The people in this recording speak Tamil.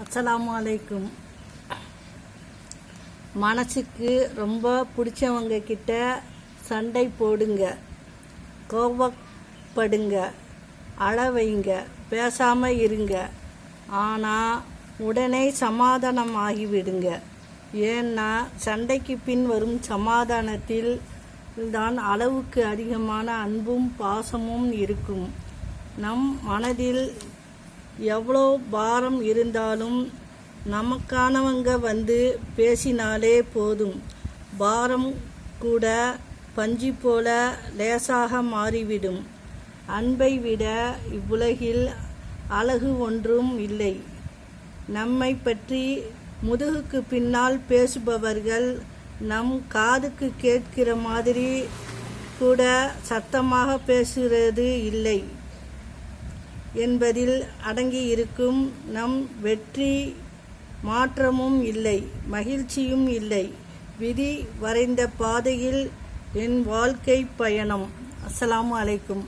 அஸ்ஸலாமு அலைக்கும். மனசுக்கு ரொம்ப பிடிச்சவங்க கிட்ட சண்டை போடுங்க, கோபப்படுங்க, அழ வைங்க, பேசாமல் இருங்க. ஆனால் உடனே சமாதானம் ஆகிவிடுங்க. ஏன்னா சண்டைக்கு பின் வரும் சமாதானத்தில் தான் அளவுக்கு அதிகமான அன்பும் பாசமும் இருக்கும். நம் மனதில் எவ்வளோ பாரம் இருந்தாலும் நமக்கானவங்க வந்து பேசினாலே போதும். பாரம் கூட பஞ்சு போல லேசாக மாறிவிடும். அன்பை விட இவ்வுலகில் அழகு ஒன்றும் இல்லை. நம்மை பற்றி முதுகுக்கு பின்னால் பேசுபவர்கள் நம் காதுக்கு கேட்கிற மாதிரி கூட சத்தமாக பேசுகிறது இல்லை என்பதில் அடங்கியிருக்கும். நம் வெற்றி மாற்றமும் இல்லை, மகிழ்ச்சியும் இல்லை. விதி வரைந்த பாதையில் என் வாழ்க்கை பயணம். அஸ்ஸலாமு அலைக்கும்.